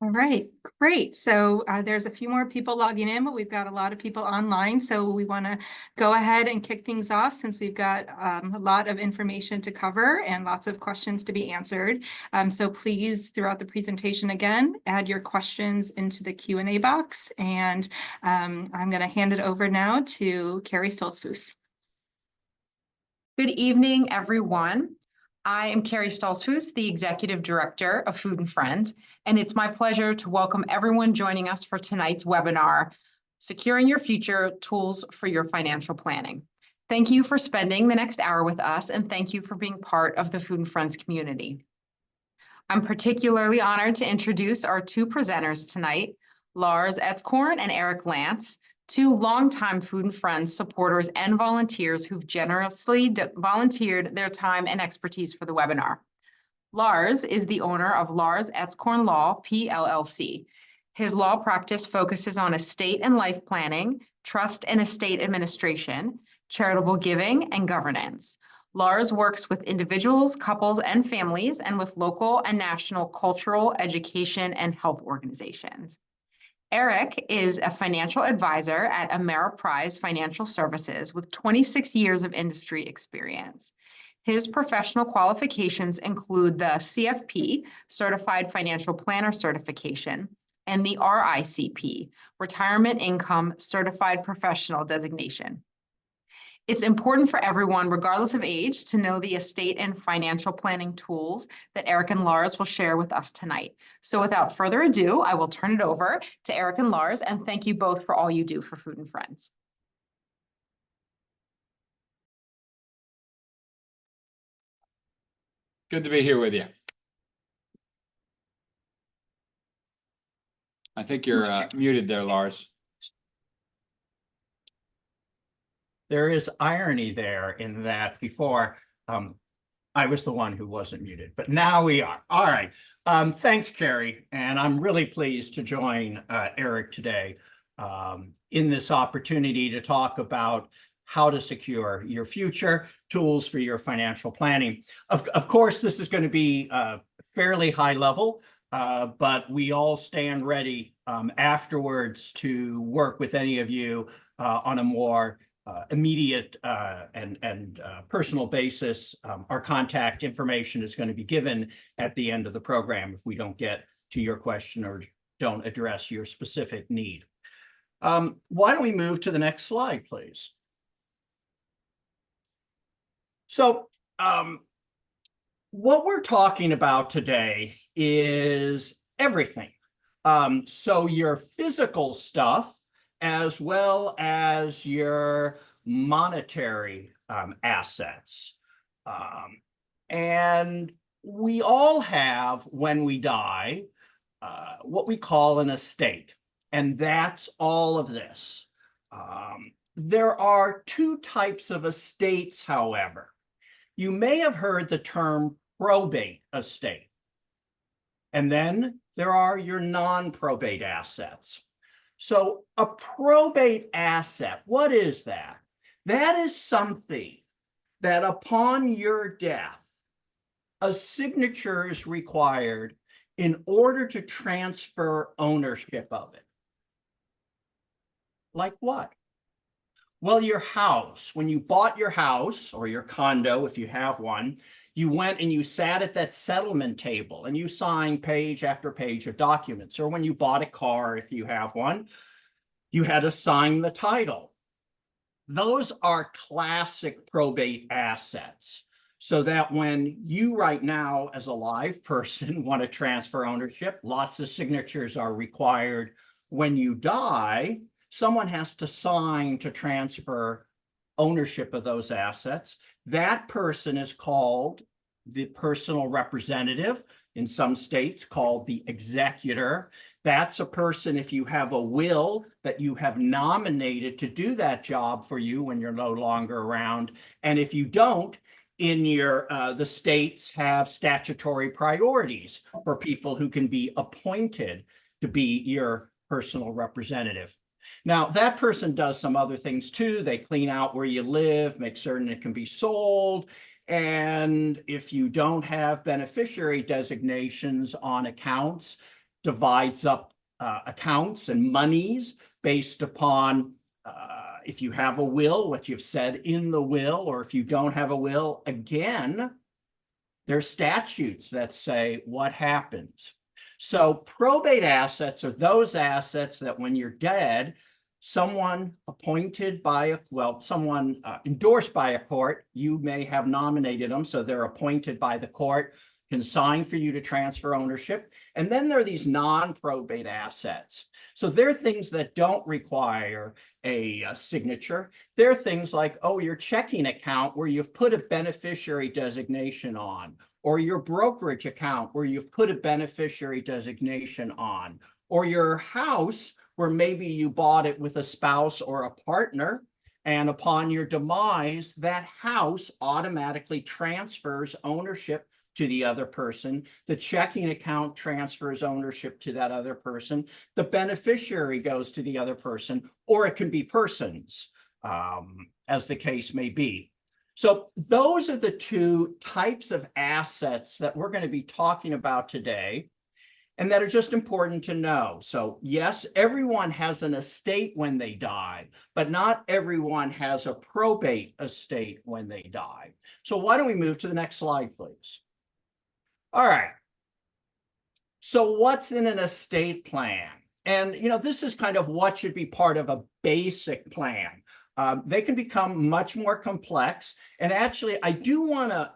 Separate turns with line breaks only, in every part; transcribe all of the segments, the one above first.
All right, great. So there's a few more people logging in, but we've got a lot of people online. So we want to go ahead and kick things off since we've got a lot of information to cover and lots of questions to be answered. So please, throughout the presentation again, add your questions into the Q&A box. And I'm going to hand it over now to Carrie Stoltzfus.
Good evening, everyone. I am Carrie Stoltzfus, the Executive Director of Food and Friends, and it's my pleasure to welcome everyone joining us for tonight's webinar, Securing Your Future: Tools for Your Financial Planning. Thank you for spending the next hour with us, and thank you for being part of the Food and Friends community. I'm particularly honored to introduce our two presenters tonight, Lars Etzkorn and Eric Lance, two longtime Food and Friends supporters and volunteers who've generously volunteered their time and expertise for the webinar. Lars is the owner of Lars Etzkorn Law, PLLC. His law practice focuses on estate and life planning, trust and estate administration, charitable giving, and governance. Lars works with individuals, couples, and families, and with local and national cultural, education, and health organizations. Eric is a financial advisor at Ameriprise Financial Services with 26 years of industry experience. His professional qualifications include the CFP, Certified Financial Planner Certification, and the RICP, Retirement Income Certified Professional Designation. It's important for everyone, regardless of age, to know the estate and financial planning tools that Eric and Lars will share with us tonight. So without further ado, I will turn it over to Eric and Lars, and thank you both for all you do for Food and Friends.
Good to be here with you. I think you're muted there, Lars.
There is irony there in that before I was the one who wasn't muted, but now we are. All right. Thanks, Carrie. And I'm really pleased to join Eric today in this opportunity to talk about how to secure your future, tools for your financial planning. Of course, this is going to be fairly high level, but we all stand ready afterwards to work with any of you on a more immediate and personal basis. Our contact information is going to be given at the end of the program if we don't get to your question or don't address your specific need. Why don't we move to the next slide, please? So what we're talking about today is everything. So your physical stuff, as well as your monetary assets. And we all have, when we die, what we call an estate. And that's all of this. There are two types of estates, however. You may have heard the term probate estate. And then there are your non-probate assets. So a probate asset, what is that? That is something that upon your death, a signature is required in order to transfer ownership of it. Like what? Well, your house. When you bought your house or your condo, if you have one, you went and you sat at that settlement table and you signed page after page of documents. Or when you bought a car, if you have one, you had to sign the title. Those are classic probate assets. So that when you right now, as a live person, want to transfer ownership, lots of signatures are required. When you die, someone has to sign to transfer ownership of those assets. That person is called the personal representative, in some states called the executor. That's a person, if you have a will, that you have nominated to do that job for you when you're no longer around. And if you don't, in your the states have statutory priorities for people who can be appointed to be your personal representative. Now, that person does some other things too. They clean out where you live, make certain it can be sold. And if you don't have beneficiary designations on accounts, divides up accounts and monies based upon if you have a will, what you've said in the will, or if you don't have a will. Again, there's statutes that say what happens. So probate assets are those assets that when you're dead, someone appointed by someone endorsed by a court, you may have nominated them, so they're appointed by the court, can sign for you to transfer ownership. And then there are these non-probate assets. So they're things that don't require a signature. They're things like, oh, your checking account where you've put a beneficiary designation on, or your brokerage account where you've put a beneficiary designation on, or your house where maybe you bought it with a spouse or a partner, and upon your demise, that house automatically transfers ownership to the other person. The checking account transfers ownership to that other person. The beneficiary goes to the other person, or it can be persons, as the case may be. So those are the two types of assets that we're going to be talking about today, and that are just important to know. So yes, everyone has an estate when they die, but not everyone has a probate estate when they die. So why don't we move to the next slide, please? All right. So what's in an estate plan? And, you know, this is kind of what should be part of a basic plan. They can become much more complex. And actually, I do want to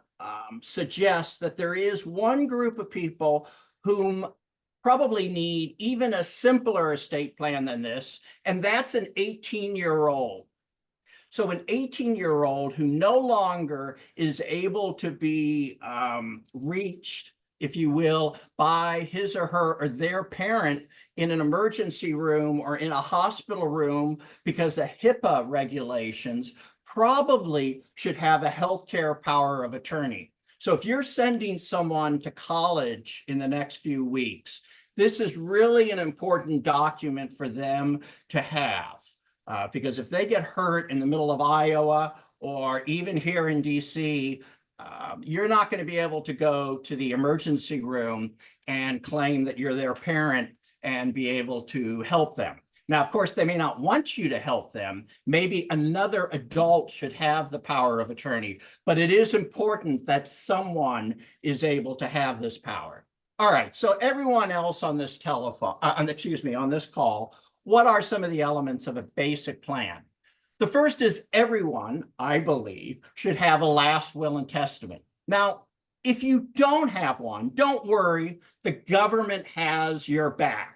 suggest that there is one group of people whom probably need even a simpler estate plan than this, and that's an 18-year-old. So an 18-year-old who no longer is able to be reached, if you will, by his or her or their parent in an emergency room or in a hospital room because of HIPAA regulations, probably should have a healthcare power of attorney. So if you're sending someone to college in the next few weeks, this is really an important document for them to have. Because if they get hurt in the middle of Iowa or even here in DC, you're not going to be able to go to the emergency room and claim that you're their parent and be able to help them. Now, of course, they may not want you to help them. Maybe another adult should have the power of attorney, but it is important that someone is able to have this power. All right, so everyone else on this telephone, on this call, what are some of the elements of a basic plan? The first is everyone, I believe, should have a last will and testament. Now, if you don't have one, don't worry, the government has your back.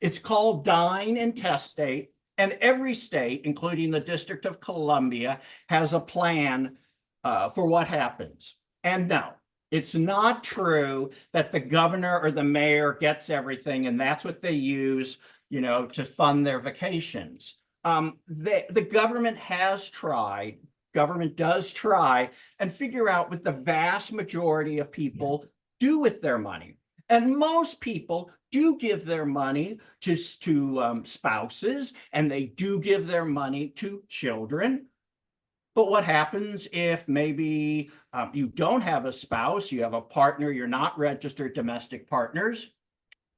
It's called dying intestate, and every state, including the District of Columbia, has a plan for what happens. And no, it's not true that the governor or the mayor gets everything and that's what they use, you know, to fund their vacations. The government has tried, government does try and figure out what the vast majority of people do with their money. And most people do give their money to spouses, and they do give their money to children. But what happens if maybe you don't have a spouse, you have a partner, you're not registered domestic partners?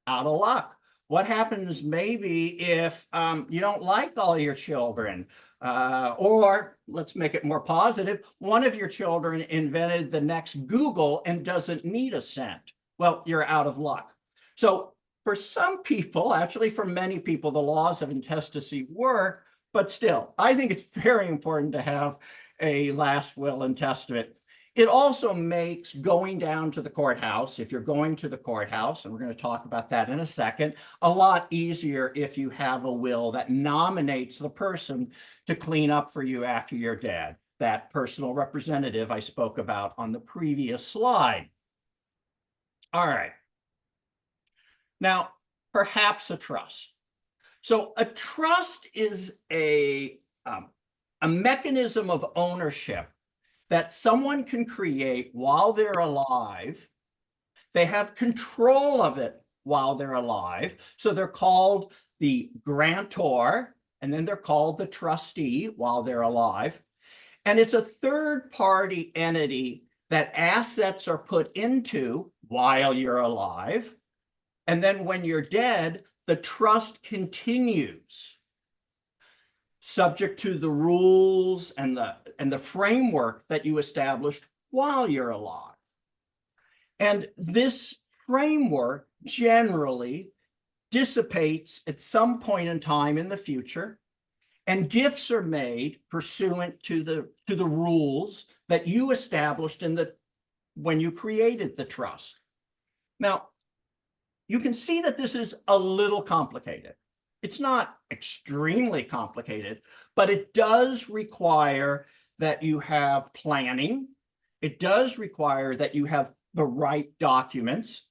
Out of luck. What happens maybe if you don't like all your children? Or let's make it more positive, one of your children invented the next Google and doesn't need a cent. Well, you're out of luck. So for some people, actually for many people, the laws of intestacy work, but still, I think it's very important to have a last will and testament. It also makes going down to the courthouse, if you're going to the courthouse, and we're going to talk about that in a second, a lot easier if you have a will that nominates the person to clean up for you after you're dead. That personal representative I spoke about on the previous slide. All right. Now, perhaps a trust. So a trust is a mechanism of ownership that someone can create while they're alive. They have control of it while they're alive. So they're called the grantor, and then they're called the trustee while they're alive. And it's a third-party entity that assets are put into while you're alive. And then when you're dead, the trust continues, subject to the rules and the framework that you established while you're alive. And this framework generally dissipates at some point in time in the future, and gifts are made pursuant to the rules that you established when you created the trust. Now, you can see that this is a little complicated. It's not extremely complicated, but it does require that you have planning. It does require that you have the right documents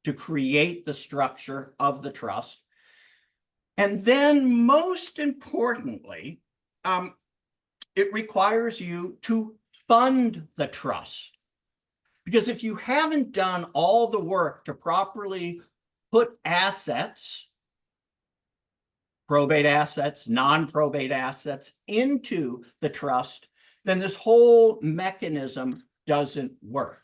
to create the structure of the trust. And then most importantly, it requires you to fund the trust. Because if you haven't done all the work to properly put assets, probate assets, non-probate assets into the trust, then this whole mechanism doesn't work.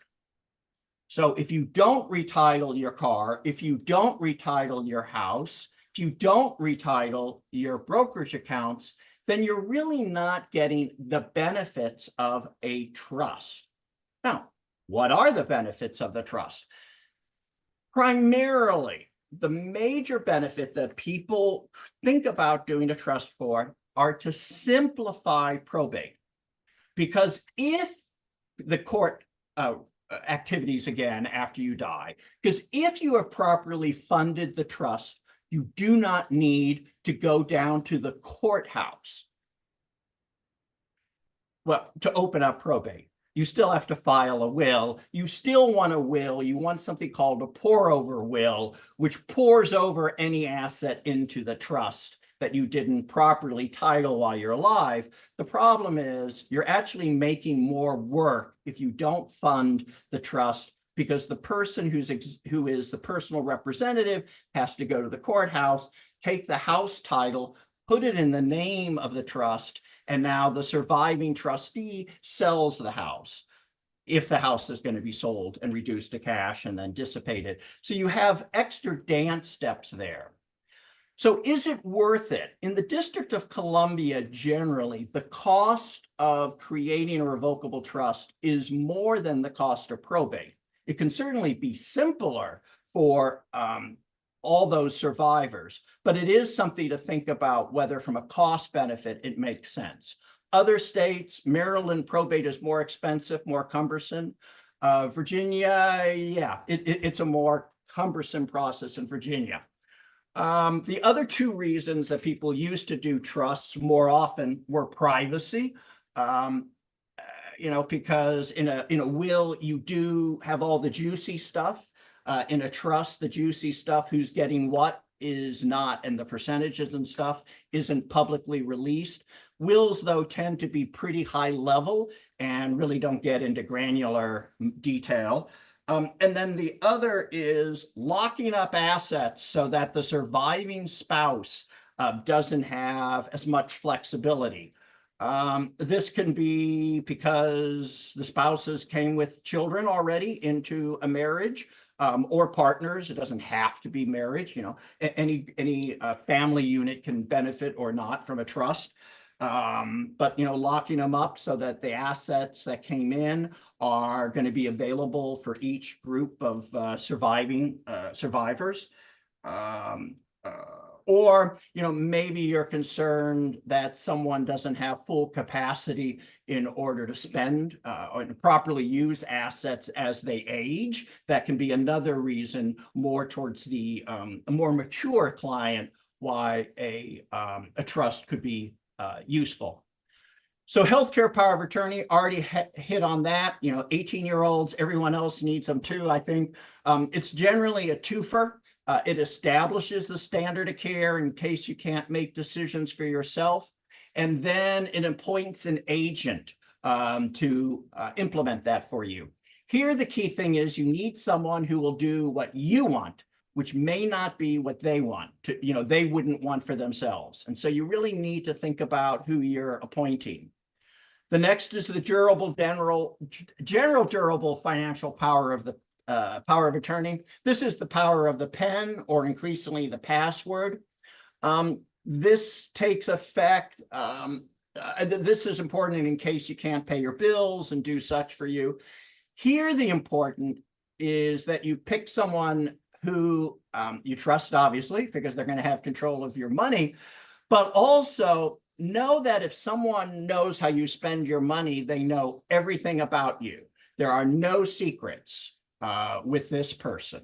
So if you don't retitle your car, if you don't retitle your house, if you don't retitle your brokerage accounts, then you're really not getting the benefits of a trust. Now, what are the benefits of the trust? Primarily, the major benefit that people think about doing a trust for are to simplify probate. Because if the court activities again after you die, because if you have properly funded the trust, you do not need to go down to the courthouse, well, to open up probate. You still have to file a will. You still want a will. You want something called a pour-over will, which pours over any asset into the trust that you didn't properly title while you're alive. The problem is you're actually making more work if you don't fund the trust, because the person who is the personal representative has to go to the courthouse, take the house title, put it in the name of the trust, and now the surviving trustee sells the house, if the house is going to be sold and reduced to cash and then dissipated. So you have extra dance steps there. So is it worth it? In the District of Columbia, generally, the cost of creating a revocable trust is more than the cost of probate. It can certainly be simpler for all those survivors, but it is something to think about whether from a cost benefit it makes sense. Other states, Maryland probate is more expensive, more cumbersome. Virginia, yeah, it's a more cumbersome process in Virginia. The other two reasons that people used to do trusts more often were privacy. Because in a will, you do have all the juicy stuff. In a trust, the juicy stuff, who's getting what is not, and the percentages and stuff isn't publicly released. Wills, though, tend to be pretty high level and really don't get into granular detail. And then the other is locking up assets so that the surviving spouse doesn't have as much flexibility. This can be because the spouses came with children already into a marriage, or partners. It doesn't have to be marriage. Any family unit can benefit or not from a trust. But locking them up so that the assets that came in are going to be available for each group of survivors. Or maybe you're concerned that someone doesn't have full capacity in order to spend or to properly use assets as they age. That can be another reason, more towards the a more mature client, why a trust could be useful. So healthcare power of attorney, already hit on that. 18-year-olds, everyone else needs them too, I think. It's generally a twofer. It establishes the standard of care in case you can't make decisions for yourself. And then it appoints an agent to implement that for you. Here, the key thing is you need someone who will do what you want, which may not be what they want to, they wouldn't want for themselves. And so you really need to think about who you're appointing. The next is the general durable financial power of power of attorney. This is the power of the pen, or increasingly the password. This takes effect. This is important in case you can't pay your bills and do such for you. Here, the important is that you pick someone who you trust, obviously, because they're going to have control of your money, but also know that if someone knows how you spend your money, they know everything about you. There are no secrets with this person.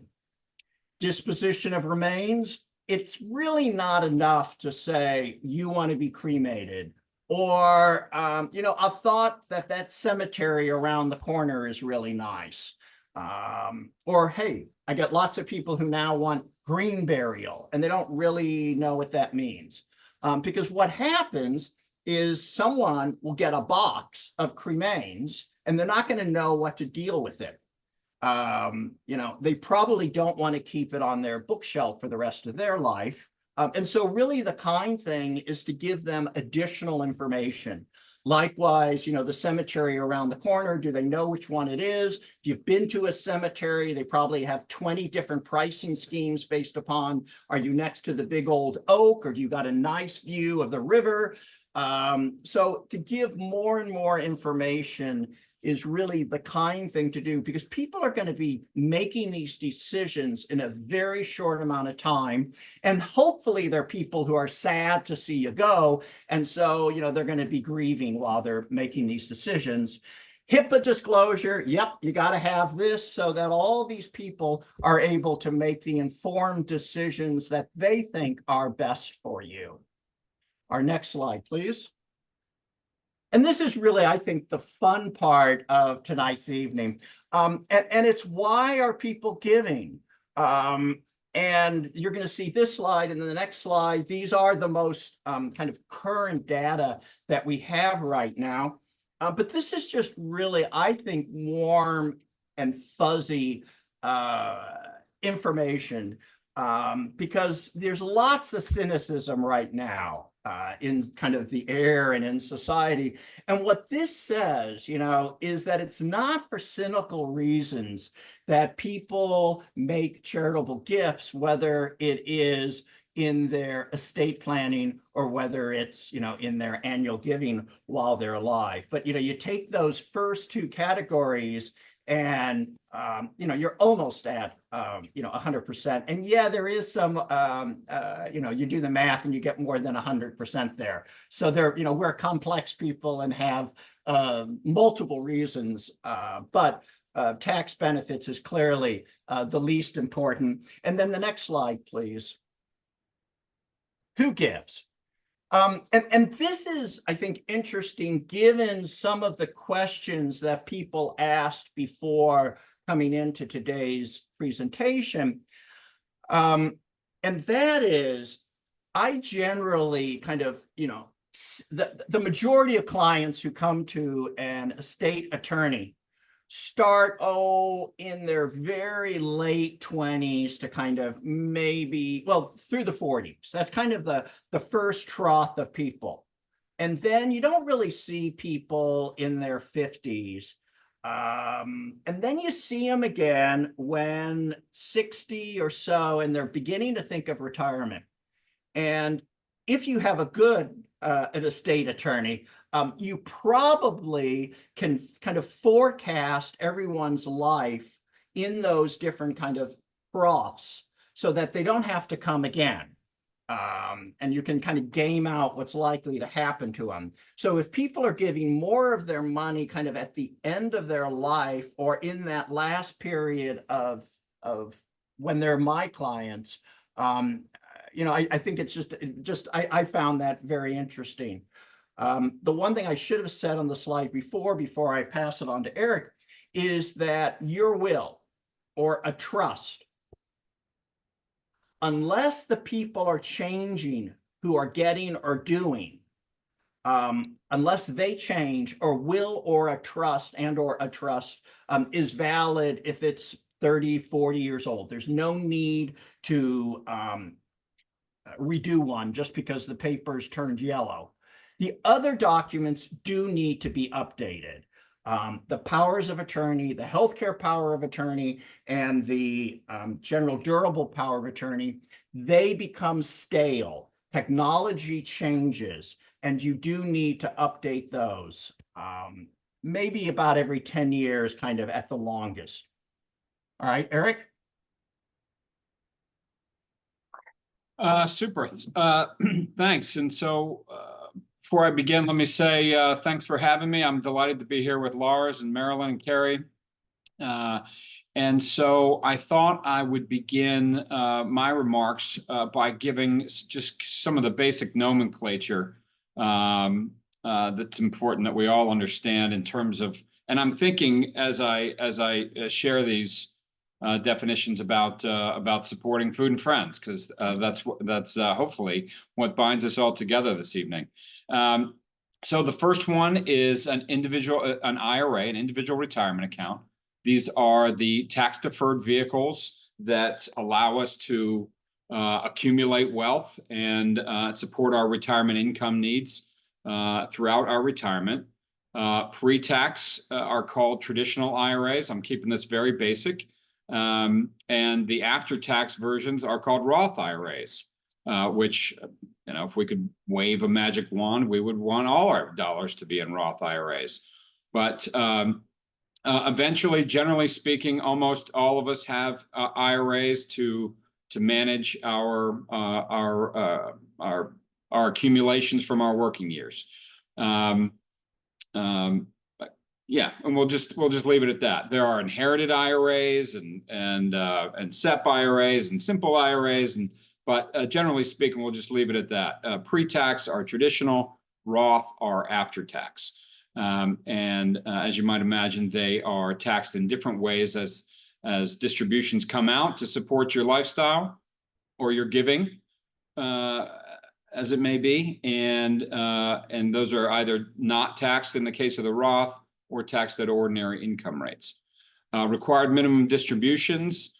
Disposition of remains, it's really not enough to say you want to be cremated, or you know, a thought that that cemetery around the corner is really nice. Or, hey, I get lots of people who now want green burial, and they don't really know what that means. Because what happens is someone will get a box of cremains, and they're not going to know what to deal with it. You know, they probably don't want to keep it on their bookshelf for the rest of their life. And so really the kind thing is to give them additional information. Likewise, you know, the cemetery around the corner, do they know which one it is? If you've been to a cemetery, they probably have 20 different pricing schemes based upon, are you next to the big old oak, or do you got a nice view of the river? So to give more and more information is really the kind thing to do, because people are going to be making these decisions in a very short amount of time. And hopefully they're people who are sad to see you go. And so, you know, they're going to be grieving while they're making these decisions. HIPAA disclosure, yep, you got to have this so that all these people are able to make the informed decisions that they think are best for you. Our next slide, please. And this is really, I think, the fun part of tonight's evening. And it's, why are people giving? And you're going to see this slide and then the next slide. These are the most kind of current data that we have right now. But this is just really, I think, warm and fuzzy information, because there's lots of cynicism right now in kind of the air and in society. And what this says, you know, is that it's not for cynical reasons that people make charitable gifts, whether it is in their estate planning or whether it's, you know, in their annual giving while they're alive. But, you know, you take those first two categories and, you know, you're almost at, you know, 100%. And yeah, there is some, you know, you do the math and you get more than 100% there. So there, you know, we're complex people and have multiple reasons, but tax benefits is clearly the least important. And then the next slide, please. Who gives? And this is, I think, interesting, given some of the questions that people asked before coming into today's presentation. And that is, I generally kind of, you know, the majority of clients who come to an estate attorney start, in their very late 20s to kind of maybe, well, through the 40s. That's kind of the first trough of people. And then you don't really see people in their 50s. And then you see them again when 60 or so, and they're beginning to think of retirement. And if you have a good an estate attorney, you probably can kind of forecast everyone's life in those different kind of troughs so that they don't have to come again. And you can kind of game out what's likely to happen to them. So if people are giving more of their money kind of at the end of their life or in that last period of when they're my clients, you know, I think it's I found that very interesting. The one thing I should have said on the slide before I pass it on to Eric is that your will or a trust, unless the people are changing who are getting or doing, unless they change, or will or a trust is valid if it's 30, 40 years old. There's no need to redo one just because the papers turned yellow. The other documents do need to be updated. The powers of attorney, the healthcare power of attorney, and the general durable power of attorney, they become stale. Technology changes, and you do need to update those. Maybe about every 10 years, kind of at the longest. All right, Eric?
Super. Thanks. And so before I begin, let me say thanks for having me. I'm delighted to be here with Lars and Marilyn and Carrie. And so I thought I would begin my remarks by giving just some of the basic nomenclature that's important that we all understand in terms of, and I'm thinking as I share these definitions about supporting Food and Friends, because that's hopefully what binds us all together this evening. So the first one is an IRA, an individual retirement account. These are the tax deferred vehicles that allow us to accumulate wealth and support our retirement income needs throughout our retirement. Pre-tax are called traditional IRAs. I'm keeping this very basic. And the after-tax versions are called Roth IRAs, which, if we could wave a magic wand, we would want all our dollars to be in Roth IRAs. But eventually, generally speaking, almost all of us have IRAs to manage our accumulations from our working years. Yeah, and we'll just leave it at that. There are inherited IRAs and SEP IRAs and simple IRAs, but generally speaking, we'll just leave it at that. Pre-tax are traditional, Roth are after-tax, and as you might imagine, they are taxed in different ways as distributions come out to support your lifestyle or your giving, as it may be, and those are either not taxed in the case of the Roth, or taxed at ordinary income rates. Required minimum distributions,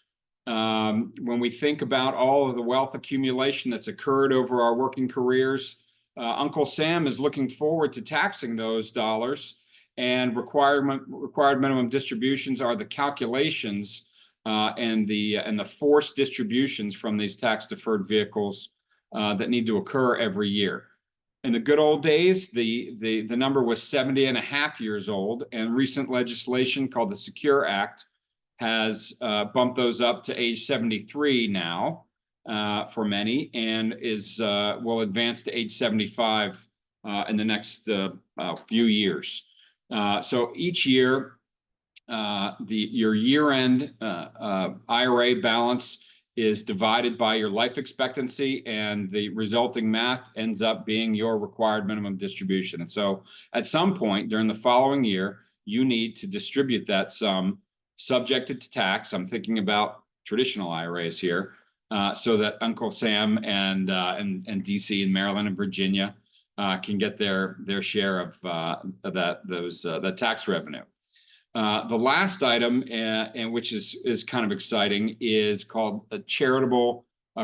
when we think about all of the wealth accumulation that's occurred over our working careers, Uncle Sam is looking forward to taxing those dollars, and required minimum distributions are the calculations and the forced distributions from these tax deferred vehicles that need to occur every year. In the good old days, the number was 70 and a half years old, and recent legislation called the Secure Act has bumped those up to age 73 now for many, and will advance to age 75 in the next few years. So each year, your year-end IRA balance is divided by your life expectancy, and the resulting math ends up being your required minimum distribution. And so at some point during the following year, you need to distribute that sum subjected to tax. I'm thinking about traditional IRAs here, so that Uncle Sam and DC and Maryland and Virginia can get their share of that tax revenue. The last item, and which is kind of exciting, is called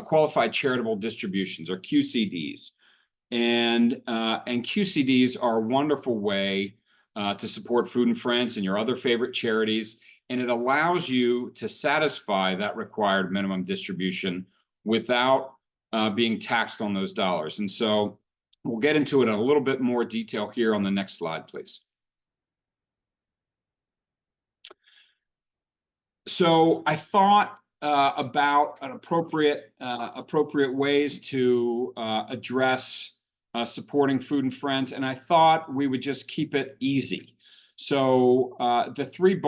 qualified charitable distributions, or QCDs, and QCDs are a wonderful way to support Food and Friends and your other favorite charities, and it allows you to satisfy that required minimum distribution without being taxed on those dollars. And so we'll get into it in a little bit more detail here on the next slide, please. So I thought about an appropriate ways to address supporting Food and Friends, and I thought we would just keep it easy. So the three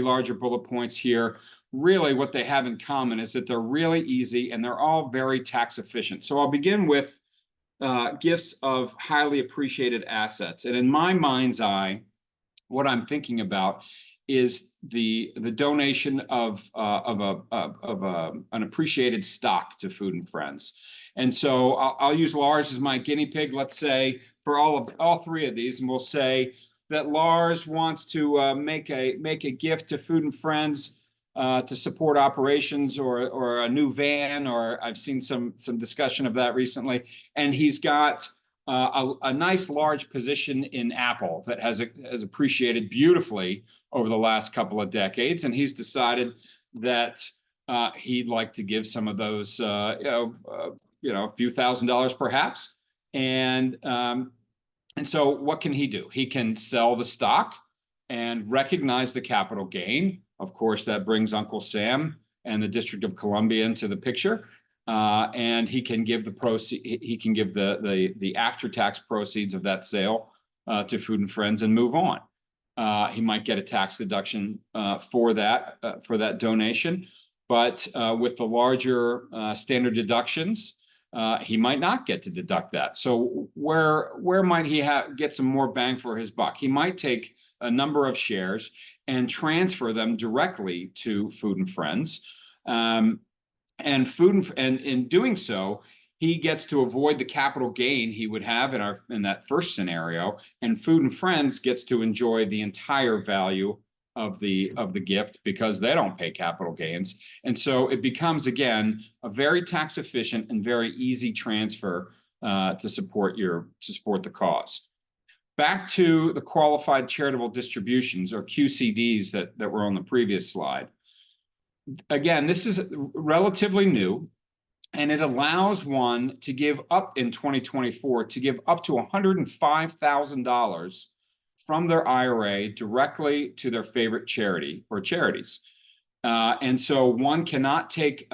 larger bullet points here, really what they have in common is that they're really easy and they're all very tax efficient. So I'll begin with gifts of highly appreciated assets, and in my mind's eye, what I'm thinking about is the donation of an appreciated stock to Food and Friends. And so I'll use Lars as my guinea pig, let's say, for all three of these, and we'll say that Lars wants to make a gift to Food and Friends to support operations or a new van, or I've seen some discussion of that recently, and he's got a nice large position in Apple that has appreciated beautifully over the last couple of decades, and he's decided that he'd like to give some of those, a few $1,000s perhaps, and so what can he do? He can sell the stock and recognize the capital gain. Of course, that brings Uncle Sam and the District of Columbia into the picture. And he can give the after-tax proceeds of that sale to Food and Friends and move on. He might get a tax deduction for that donation, but with the larger standard deductions, he might not get to deduct that. So where might he get some more bang for his buck? He might take a number of shares and transfer them directly to Food and Friends. And in doing so, he gets to avoid the capital gain he would have in that first scenario, and Food and Friends gets to enjoy the entire value of the gift because they don't pay capital gains. And so it becomes, again, a very tax efficient and very easy transfer to support the cause. Back to the qualified charitable distributions, or QCDs, that were on the previous slide. Again, this is relatively new, and it allows one to give up in 2024 to give up to $105,000 from their IRA directly to their favorite charity or charities. And so one cannot take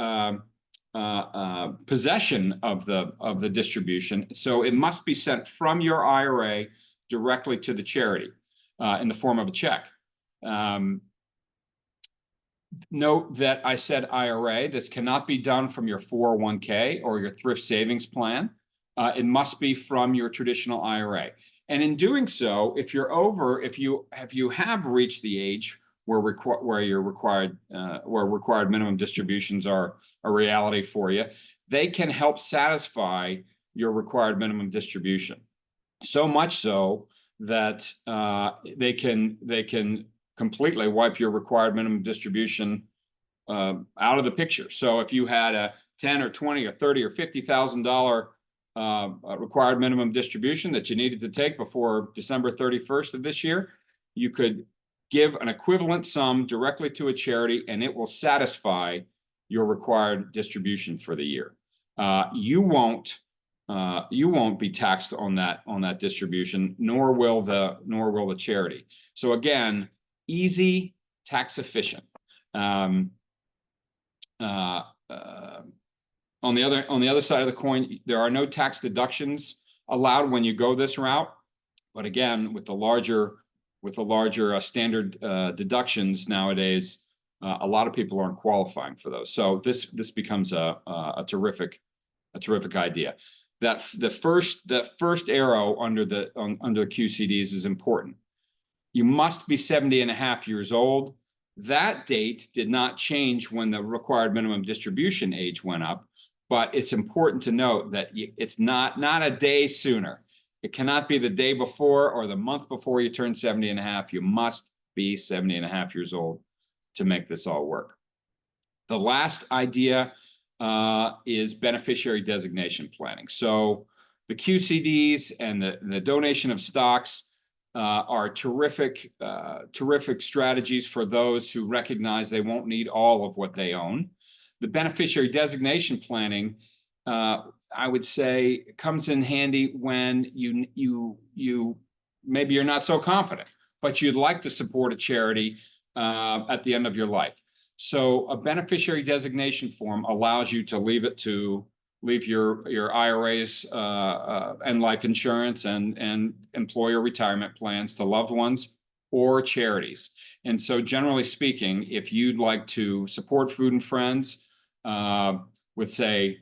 possession of the distribution. So it must be sent from your IRA directly to the charity in the form of a check. Note that I said IRA. This cannot be done from your 401k or your thrift savings plan. It must be from your traditional IRA. And in doing so, if you have reached the age where required minimum distributions are a reality for you, they can help satisfy your required minimum distribution. So much so that they can completely wipe your required minimum distribution out of the picture. So if you had a $10 or $20 or $30 or $50,000 required minimum distribution that you needed to take before December 31st of this year, you could give an equivalent sum directly to a charity, and it will satisfy your required distribution for the year. You won't be taxed on that distribution, nor will the charity. So again, easy, tax efficient. On the other side of the coin, there are no tax deductions allowed when you go this route. But again, with the larger standard deductions nowadays, a lot of people aren't qualifying for those. So this becomes a terrific idea. That the first arrow under the QCDs is important. You must be 70 and a half years old. That date did not change when the required minimum distribution age went up, but it's important to note that it's not a day sooner. It cannot be the day before or the month before you turn 70 and a half. You must be 70 and a half years old to make this all work. The last idea is beneficiary designation planning. So the QCDs and the donation of stocks are terrific strategies for those who recognize they won't need all of what they own. The beneficiary designation planning, I would say, comes in handy when you maybe you're not so confident, but you'd like to support a charity at the end of your life. So a beneficiary designation form allows you to leave your IRAs and life insurance and employer retirement plans to loved ones or charities. And so generally speaking, if you'd like to support Food and Friends with, say,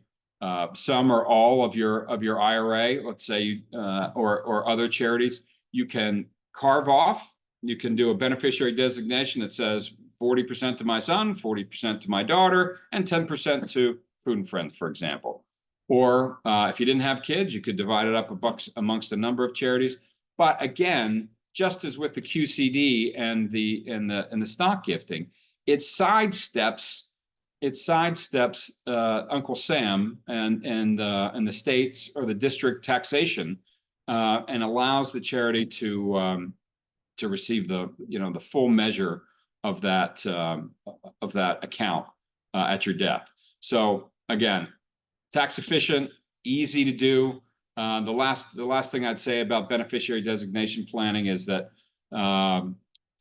some or all of your IRA, let's say, or other charities, you can carve off. You can do a beneficiary designation that says 40% to my son, 40% to my daughter, and 10% to Food and Friends, for example. Or if you didn't have kids, you could divide it up amongst a number of charities. But again, just as with the QCD and the stock gifting, it sidesteps Uncle Sam and the state's or the district taxation and allows the charity to receive the full measure of that account at your death. So again, tax efficient, easy to do. The last thing I'd say about beneficiary designation planning is that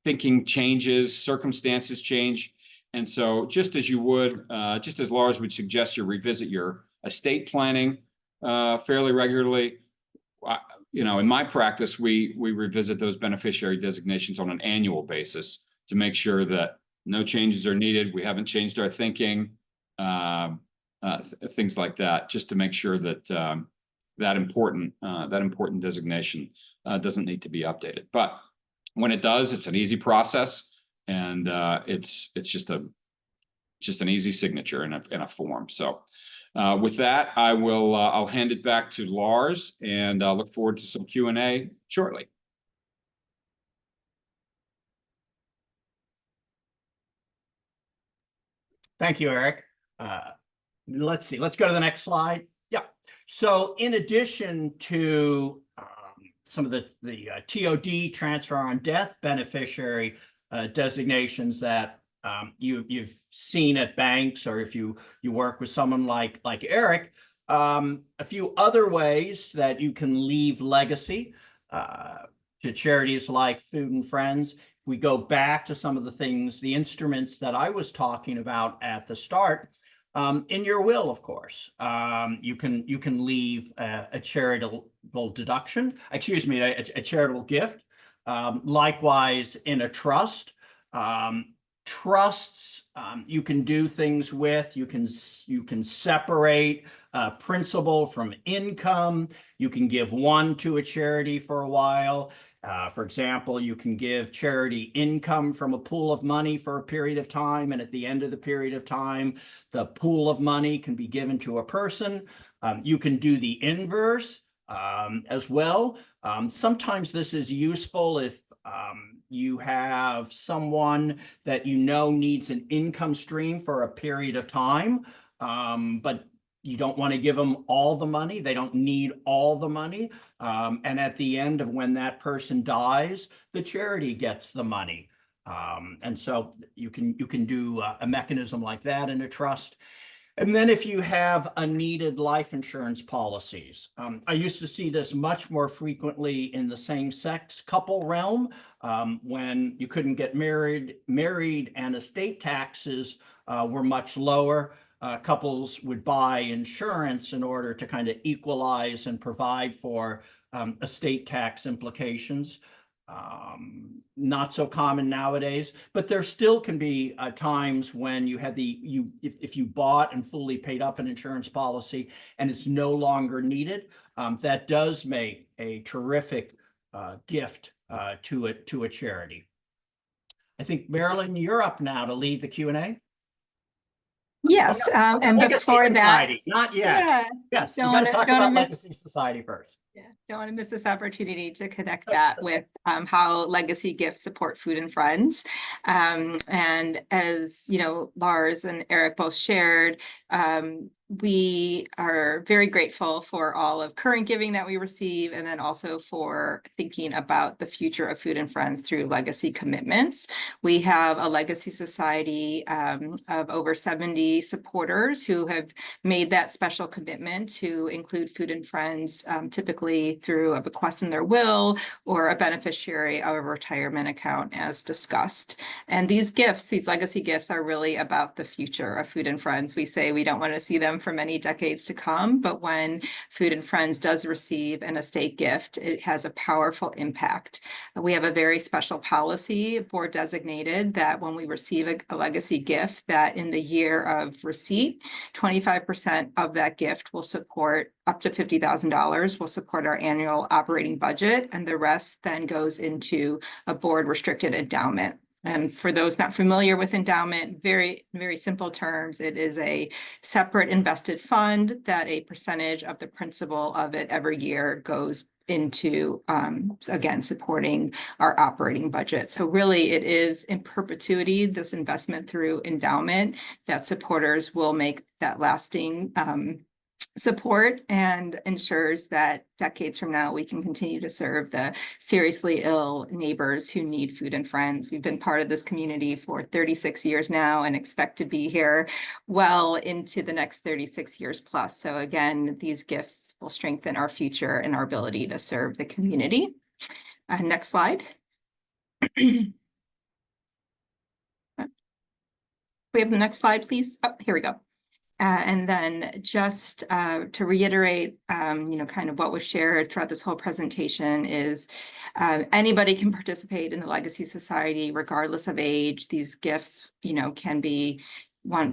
thinking changes, circumstances change. And so just as Lars would suggest you revisit your estate planning fairly regularly, in my practice, we revisit those beneficiary designations on an annual basis to make sure that no changes are needed. We haven't changed our thinking, things like that, just to make sure that that important designation doesn't need to be updated. But when it does, it's an easy process, and it's just an easy signature in a form. So with that, I'll hand it back to Lars, and I'll look forward to some Q&A shortly.
Thank you, Eric. Let's see. Let's go to the next slide. Yeah. So in addition to some of the TOD, transfer on death beneficiary designations that you've seen at banks, or if you work with someone like Eric, a few other ways that you can leave legacy to charities like Food and Friends. We go back to some of the things, the instruments that I was talking about at the start. In your will, of course, you can leave a charitable deduction, excuse me, a charitable gift. Likewise, in a trust, trusts, you can do things with. You can separate principal from income. You can give one to a charity for a while. For example, you can give charity income from a pool of money for a period of time, and at the end of the period of time, the pool of money can be given to a person. You can do the inverse as well. Sometimes this is useful if you have someone that needs an income stream for a period of time, but you don't want to give them all the money. They don't need all the money. And at the end of when that person dies, the charity gets the money. And so you can do a mechanism like that in a trust. And then if you have unneeded life insurance policies, I used to see this much more frequently in the same-sex couple realm, when you couldn't get married and estate taxes were much lower. Couples would buy insurance in order to kind of equalize and provide for estate tax implications. Not so common nowadays, but there still can be times when you had if you bought and fully paid up an insurance policy and it's no longer needed, that does make a terrific gift to a charity. I think, Marilyn, you're up now to lead the Q&A.
Yes, and before that,
not yet.
yeah,
Yes,
don't
we got to
wanna-
talk
don't
about
wanna miss-
Legacy Society first.
yeah, don't want to miss this opportunity to connect that with how legacy gifts support Food and Friends. And as you know, Lars and Eric both shared, we are very grateful for all of current giving that we receive, and then also for thinking about the future of Food and Friends through legacy commitments. We have a legacy society of over 70 supporters who have made that special commitment to include Food and Friends, typically through a bequest in their will or a beneficiary of a retirement account, as discussed. And these gifts, these legacy gifts, are really about the future of Food and Friends. We say we don't want to see them for many decades to come, but when Food and Friends does receive an estate gift, it has a powerful impact. We have a very special policy, board designated, that when we receive a legacy gift, that in the year of receipt, 25% of that gift will support, up to $50,000 will support our annual operating budget, and the rest then goes into a board restricted endowment. And for those not familiar with endowment, very, very simple terms, it is a separate invested fund that a percentage of the principal of it every year goes into, again, supporting our operating budget. So really it is in perpetuity, this investment through endowment, that supporters will make that lasting support and ensures that decades from now, we can continue to serve the seriously ill neighbors who need Food and Friends. We've been part of this community for 36 years now and expect to be here well into the next 36 years plus. So again, these gifts will strengthen our future and our ability to serve the community. Next slide. We have the next slide, please. Oh, here we go. And then just to reiterate, kind of what was shared throughout this whole presentation is anybody can participate in the Legacy Society regardless of age. These gifts, can be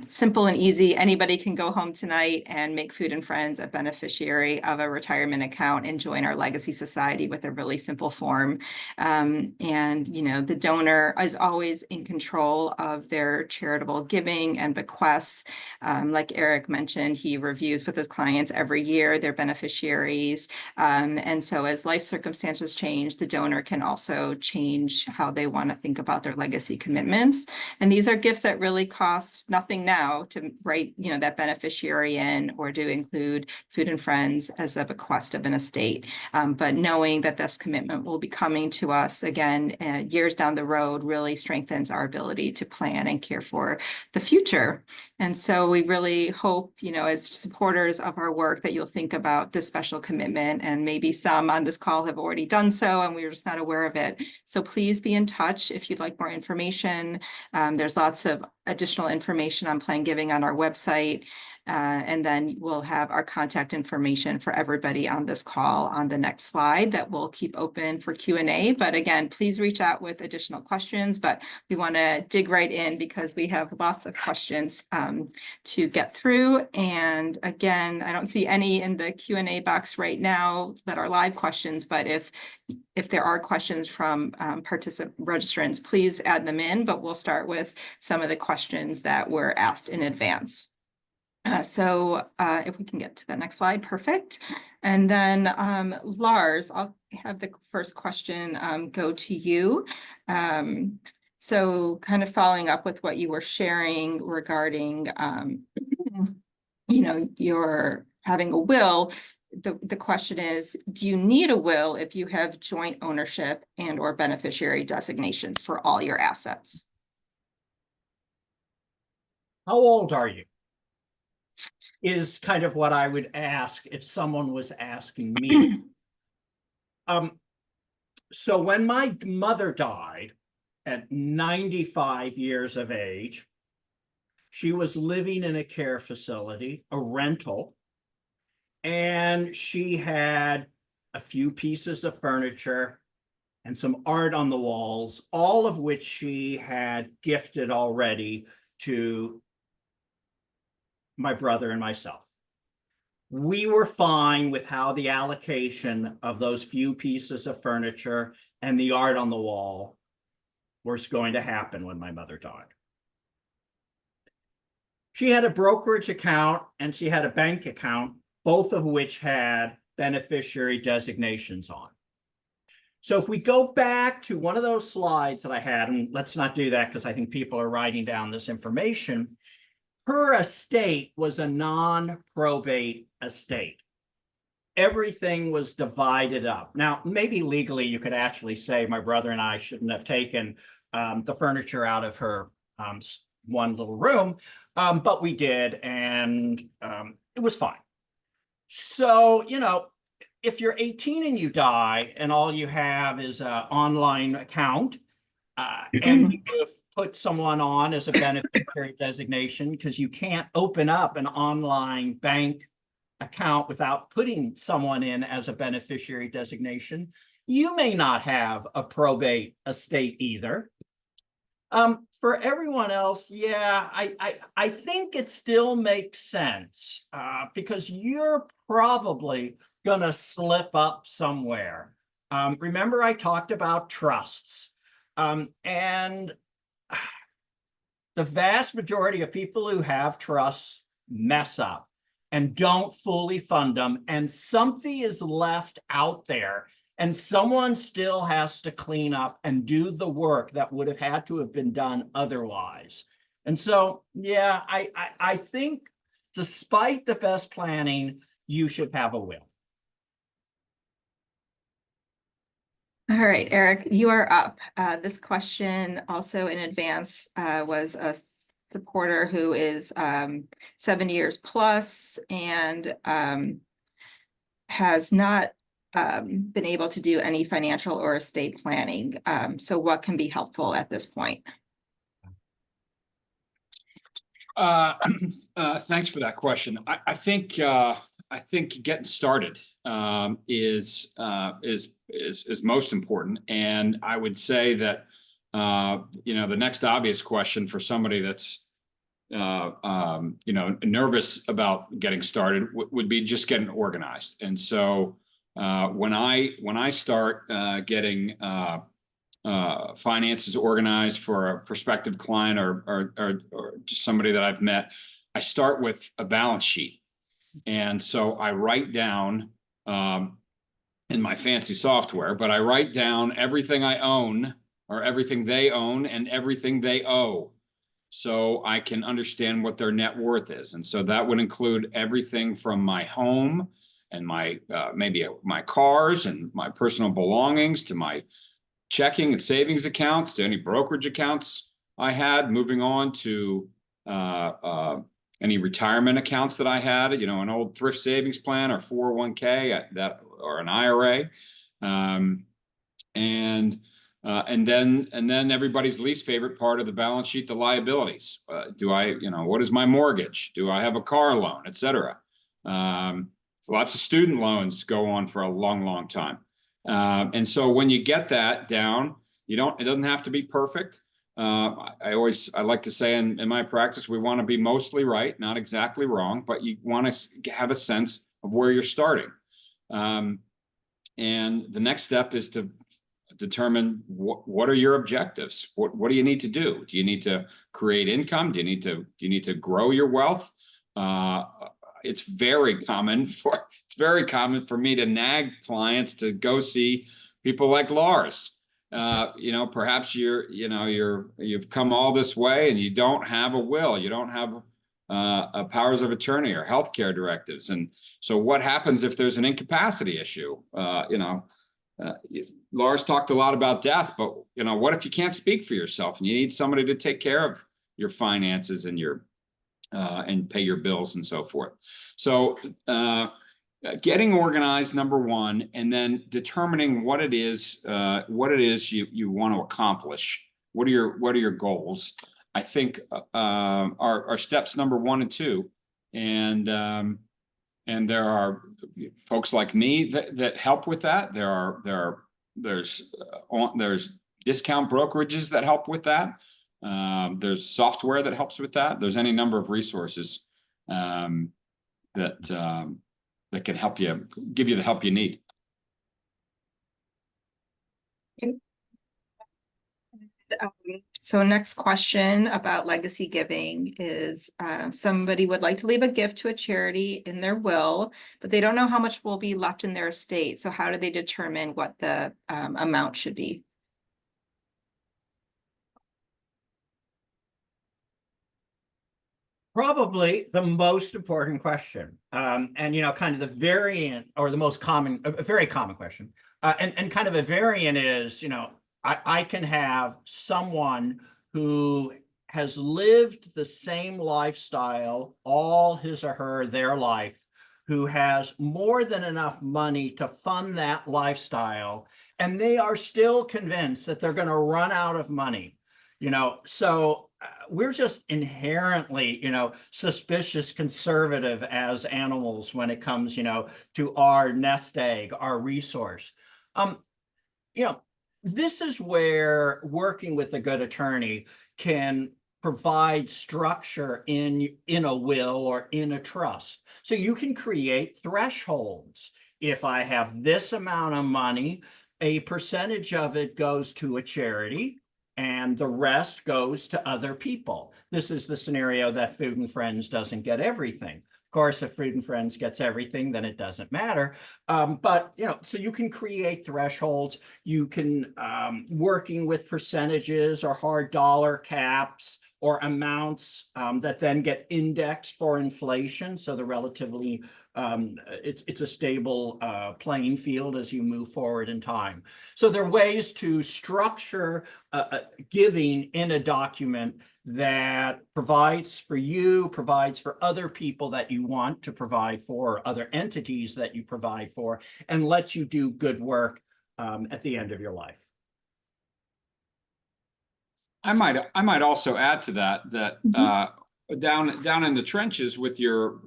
simple and easy. Anybody can go home tonight and make Food and Friends a beneficiary of a retirement account and join our Legacy Society with a really simple form. And, the donor is always in control of their charitable giving and bequests. Like Eric mentioned, he reviews with his clients every year, their beneficiaries. And so as life circumstances change, the donor can also change how they want to think about their legacy commitments. And these are gifts that really cost nothing now to write, that beneficiary in or to include Food and Friends as a bequest of an estate. But knowing that this commitment will be coming to us again years down the road really strengthens our ability to plan and care for the future. And so we really hope, as supporters of our work, that you'll think about this special commitment, and maybe some on this call have already done so and we're just not aware of it. So please be in touch if you'd like more information. There's lots of additional information on Plan Giving on our website. And then we'll have our contact information for everybody on this call on the next slide that we'll keep open for Q&A. But again, please reach out with additional questions, but we want to dig right in because we have lots of questions to get through. And again, I don't see any in the Q&A box right now that are live questions, but if there are questions from registrants, please add them in, but we'll start with some of the questions that were asked in advance. So if we can get to the next slide, perfect. And then Lars, I'll have the first question go to you. So kind of following up with what you were sharing regarding, you're having a will. The question is, do you need a will if you have joint ownership and or beneficiary designations for all your assets?
How old are you? Is kind of what I would ask if someone was asking me. So when my mother died at 95 years of age, she was living in a care facility, a rental, and she had a few pieces of furniture and some art on the walls, all of which she had gifted already to my brother and myself. We were fine with how the allocation of those few pieces of furniture and the art on the wall was going to happen when my mother died. She had a brokerage account and she had a bank account, both of which had beneficiary designations on. So if we go back to one of those slides that I had, and let's not do that because I think people are writing down this information, her estate was a non-probate estate. Everything was divided up. Now, maybe legally you could actually say my brother and I shouldn't have taken the furniture out of her one little room, but we did, and it was fine. So, if you're 18 and you die and all you have is an online account and you've put someone on as a beneficiary designation, because you can't open up an online bank account without putting someone in as a beneficiary designation, you may not have a probate estate either. For everyone else, yeah, I think it still makes sense because you're probably going to slip up somewhere. Remember, I talked about trusts, and the vast majority of people who have trusts mess up and don't fully fund them, and something is left out there. And someone still has to clean up and do the work that would have had to have been done otherwise. And so, yeah, I think despite the best planning, you should have a will.
All right, Eric, you are up. This question also in advance was a supporter who is 7 years plus and has not been able to do any financial or estate planning. So what can be helpful at this point?
Thanks for that question. I think getting started is most important, and I would say that the next obvious question for somebody that's nervous about getting started would be just getting organized. And so when I start getting finances organized for a prospective client or just somebody that I've met, I start with a balance sheet. And so I write down in my fancy software, but I write down everything I own or everything they own and everything they owe, so I can understand what their net worth is. And so that would include everything from my home and my maybe my cars and my personal belongings to my checking and savings accounts, to any brokerage accounts I had, moving on to any retirement accounts that I had, an old thrift savings plan or 401k or an IRA, and then everybody's least favorite part of the balance sheet, the liabilities. What is my mortgage? Do I have a car loan, et cetera? So lots of student loans go on for a long, long time. And so when you get that down, it doesn't have to be perfect. I like to say in my practice, we want to be mostly right, not exactly wrong, but you want to have a sense of where you're starting. And the next step is to determine what are your objectives? What do you need to do? Do you need to create income? Do you need to grow your wealth? It's very common for me to nag clients to go see people like Lars. Perhaps you've come all this way and you don't have a will, you don't have a powers of attorney or healthcare directives. And so what happens if there's an incapacity issue? Lars talked a lot about death, but what if you can't speak for yourself and you need somebody to take care of your finances and and pay your bills and so forth? So getting organized, number one, and then determining what it is you want to accomplish. What are your goals? I think are steps number 1 and 2, and there are folks like me that help with that. There's discount brokerages that help with that. There's software that helps with that. There's any number of resources that can help you, give you the help you need.
So next question about legacy giving is somebody would like to leave a gift to a charity in their will, but they don't know how much will be left in their estate. So how do they determine what the amount should be?
Probably the most important question, and kind of the variant or the most common, a very common question, and kind of a variant is, I can have someone who has lived the same lifestyle all his or their life, who has more than enough money to fund that lifestyle, and they are still convinced that they're going to run out of money. So we're just inherently, suspicious, conservative as animals when it comes, to our nest egg, our resource. This is where working with a good attorney can provide structure in a will or in a trust. So you can create thresholds. If I have this amount of money, a percentage of it goes to a charity, and the rest goes to other people. This is the scenario that Food and Friends doesn't get everything. Of course, if Food and Friends gets everything, then it doesn't matter. But, so you can create thresholds. You can, working with percentages or hard dollar caps, or amounts that then get indexed for inflation. So they're relatively, it's a stable playing field as you move forward in time. So there are ways to structure giving in a document that provides for you, provides for other people that you want to provide for, other entities that you provide for, and lets you do good work at the end of your life.
I might also add to that down in the trenches with your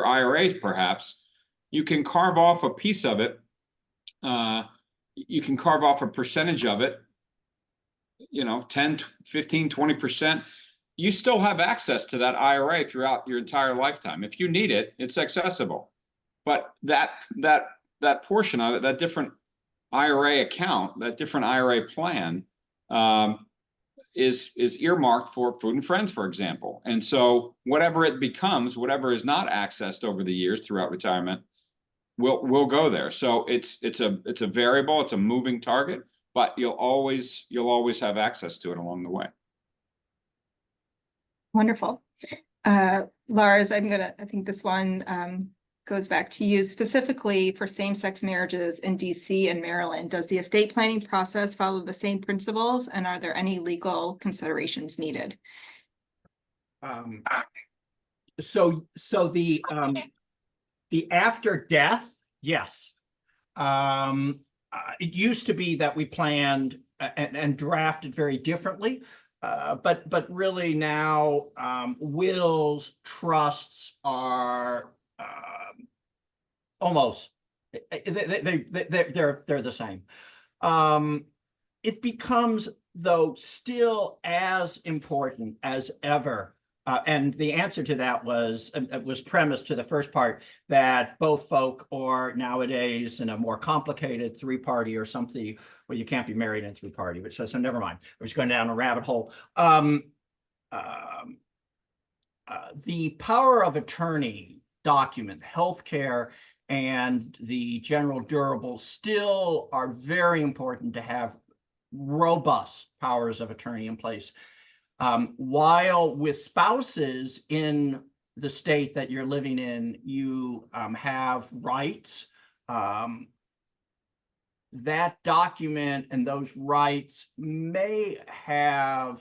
IRA, perhaps you can carve off a piece of it. You can carve off a percentage of it, 10, 15, 20%. You still have access to that IRA throughout your entire lifetime. If you need it, it's accessible. But that portion of it, that different IRA account, that different IRA plan, is earmarked for Food and Friends, for example. And so whatever it becomes, whatever is not accessed over the years throughout retirement, will go there. So it's a variable, it's a moving target, but you'll always have access to it along the way.
Wonderful. Lars, I think this one goes back to you specifically for same-sex marriages in DC and Maryland. Does the estate planning process follow the same principles, and are there any legal considerations needed?
So the after death, yes. It used to be that we planned and drafted very differently, but really now wills, trusts are almost they're the same. It becomes, though, still as important as ever. And the answer to that was premised to the first part, that both folk, or nowadays in a more complicated 3-party or something where you can't be married in 3-party, which so never mind. We're just going down a rabbit hole. The power of attorney document, healthcare, and the general durable still are very important to have robust powers of attorney in place. While with spouses in the state that you're living in, you have rights, that document and those rights may have,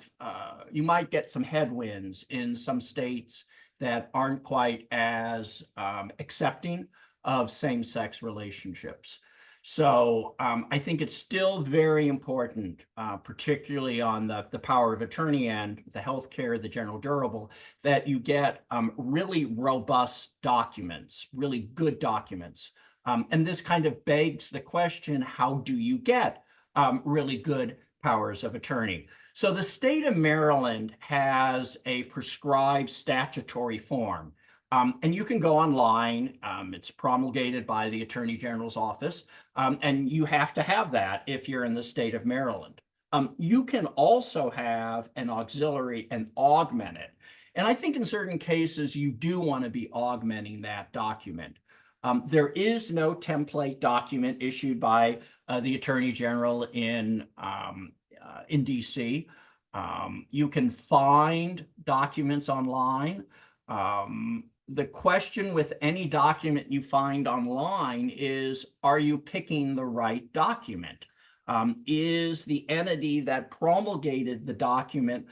you might get some headwinds in some states that aren't quite as accepting of same-sex relationships. So I think it's still very important, particularly on the power of attorney end, the healthcare, the general durable, that you get really robust documents, really good documents. And this kind of begs the question, how do you get really good powers of attorney? So the state of Maryland has a prescribed statutory form. And you can go online. It's promulgated by the Attorney General's office, and you have to have that if you're in the state of Maryland. You can also have an auxiliary and augment it. And I think in certain cases, you do want to be augmenting that document. There is no template document issued by the Attorney General in DC. You can find documents online. The question with any document you find online is, are you picking the right document? Is the entity that promulgated the document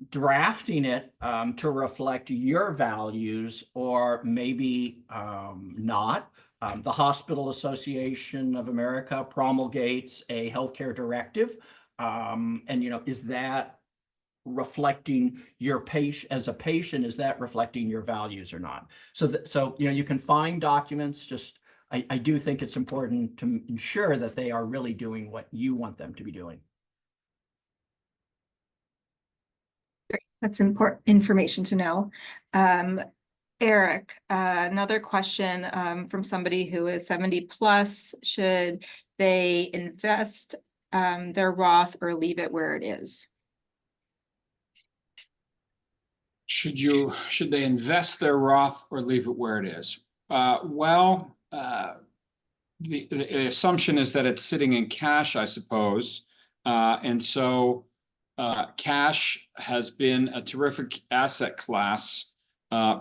drafting it to reflect your values, or maybe not? The Hospital Association of America promulgates a healthcare directive. And, is that reflecting your patient as a patient? Is that reflecting your values or not? So you can find documents. Just I do think it's important to ensure that they are really doing what you want them to be doing.
Great. That's important information to know. Eric, another question from somebody who is 70 plus. Should they invest their Roth or leave it where it is?
Should they invest their Roth or leave it where it is? The assumption is that it's sitting in cash, I suppose. And so cash has been a terrific asset class,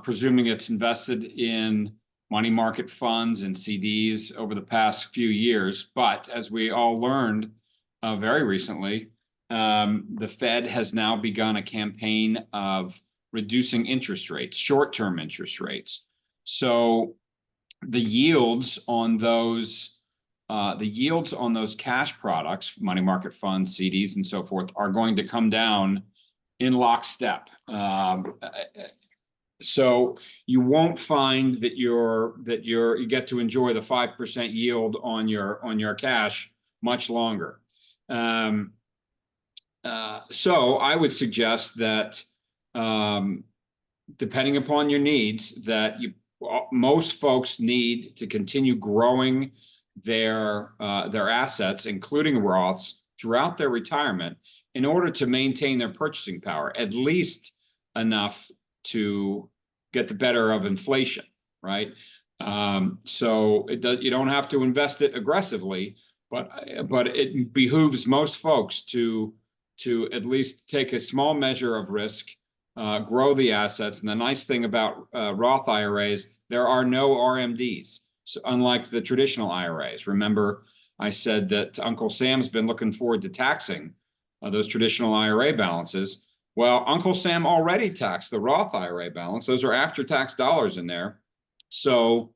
presuming it's invested in money market funds and CDs over the past few years. But as we all learned very recently, the Fed has now begun a campaign of reducing interest rates, short-term interest rates. So the yields on those cash products, money market funds, CDs, and so forth, are going to come down in lockstep. So you won't find that you get to enjoy the 5% yield on your cash much longer. So I would suggest that, depending upon your needs, that most folks need to continue growing their assets, including Roths, throughout their retirement in order to maintain their purchasing power, at least enough to get the better of inflation, right? So you don't have to invest it aggressively, but it behooves most folks to at least take a small measure of risk, grow the assets. And the nice thing about Roth IRAs, there are no RMDs. So unlike the traditional IRAs, remember I said that Uncle Sam's been looking forward to taxing those traditional IRA balances. Well, Uncle Sam already taxed the Roth IRA balance. Those are after-tax dollars in there. So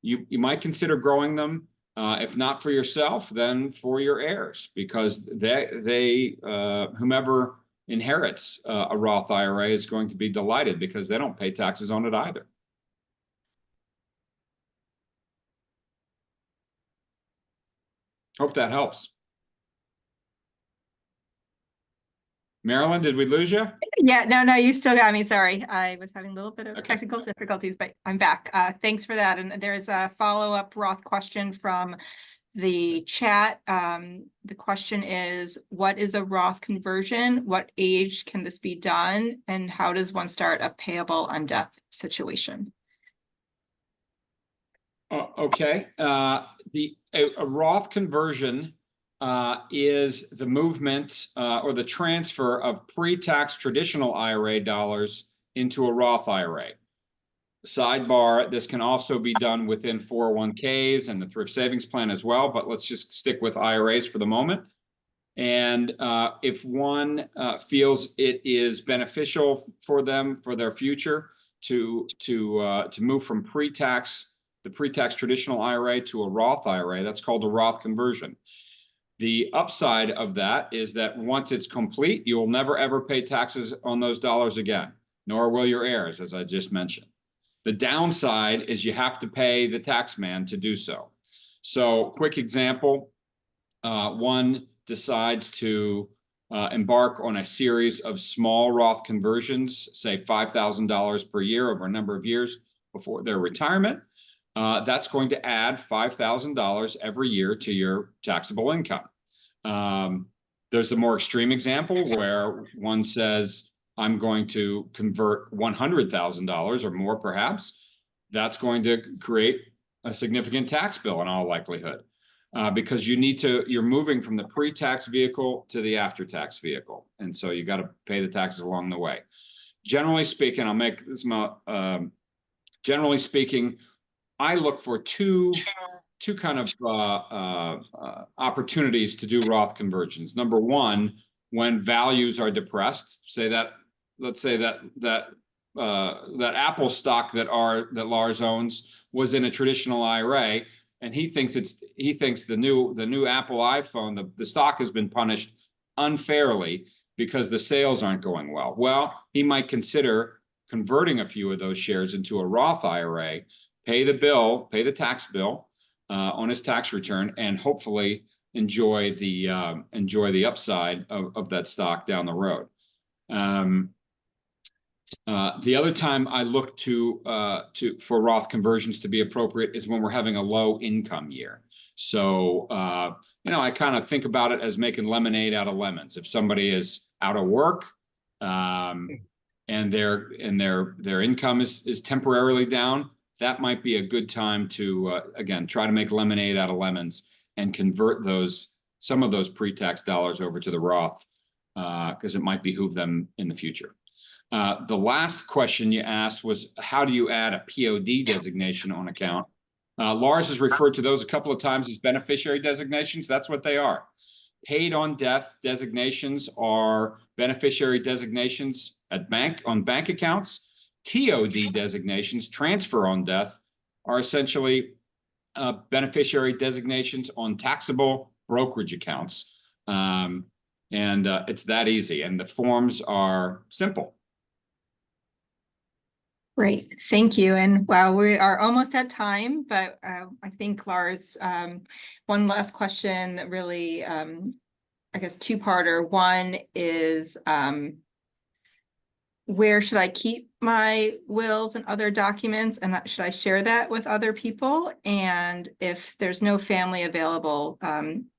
you might consider growing them. If not for yourself, then for your heirs, because they whomever inherits a Roth IRA is going to be delighted because they don't pay taxes on it either. Hope that helps. Marilyn, did we lose you?
Yeah, no, you still got me. Sorry. I was having a little bit of
Okay.
technical difficulties, but I'm back. Thanks for that. And there's a follow-up Roth question from the chat. The question is, what is a Roth conversion? What age can this be done? And how does one start a payable on death situation?
Okay. A Roth conversion is the movement or the transfer of pre-tax traditional IRA dollars into a Roth IRA. Sidebar, this can also be done within 401ks and the thrift savings plan as well, but let's just stick with IRAs for the moment. And if one feels it is beneficial for them for their future to move from the pre-tax traditional IRA to a Roth IRA, that's called a Roth conversion. The upside of that is that once it's complete, you will never ever pay taxes on those dollars again, nor will your heirs, as I just mentioned. The downside is you have to pay the tax man to do so. So, quick example, one decides to embark on a series of small Roth conversions, say $5,000 per year over a number of years before their retirement. That's going to add $5,000 every year to your taxable income. There's the more extreme example where one says, I'm going to convert $100,000 or more perhaps. That's going to create a significant tax bill in all likelihood, because you're moving from the pre-tax vehicle to the after-tax vehicle. And so you got to pay the taxes along the way. Generally speaking, I'll make this generally speaking, I look for two kind of opportunities to do Roth conversions. Number one, when values are depressed, let's say that Apple stock that Lars owns was in a traditional IRA, and he thinks the new Apple iPhone, the stock has been punished unfairly because the sales aren't going well. Well, he might consider converting a few of those shares into a Roth IRA, pay the tax bill on his tax return, and hopefully enjoy the upside of that stock down the road. The other time I look for Roth conversions to be appropriate is when we're having a low income year. So I kind of think about it as making lemonade out of lemons. If somebody is out of work and their income is temporarily down, that might be a good time to again try to make lemonade out of lemons and convert some of those pre-tax dollars over to the Roth. because it might behoove them in the future. The last question you asked was, how do you add a POD designation on account? Lars has referred to those a couple of times as beneficiary designations. That's what they are. Paid on death designations are beneficiary designations on bank accounts. TOD designations, transfer on death, are essentially beneficiary designations on taxable brokerage accounts. It's that easy, and the forms are simple.
Great, thank you. And wow, we are almost at time, but I think Lars, one last question, really, I guess two-parter. One is, where should I keep my wills and other documents, and should I share that with other people? And if there's no family available,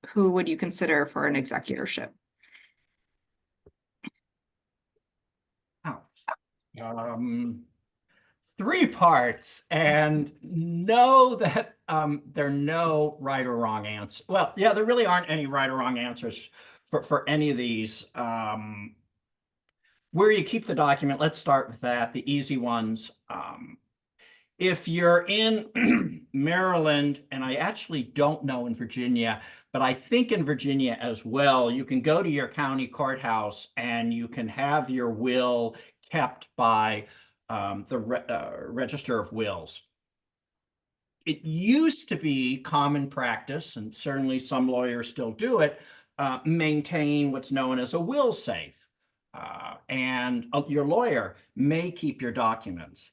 who would you consider for an executorship?
Three parts, and know that there are no right or wrong answers. Well, yeah, there really aren't any right or wrong answers for any of these. Where you keep the document, let's start with that, the easy ones. If you're in Maryland, and I actually don't know in Virginia, but I think in Virginia as well, you can go to your county courthouse and you can have your will kept by the Register of Wills. It used to be common practice, and certainly some lawyers still do it, maintain what's known as a will safe. And your lawyer may keep your documents.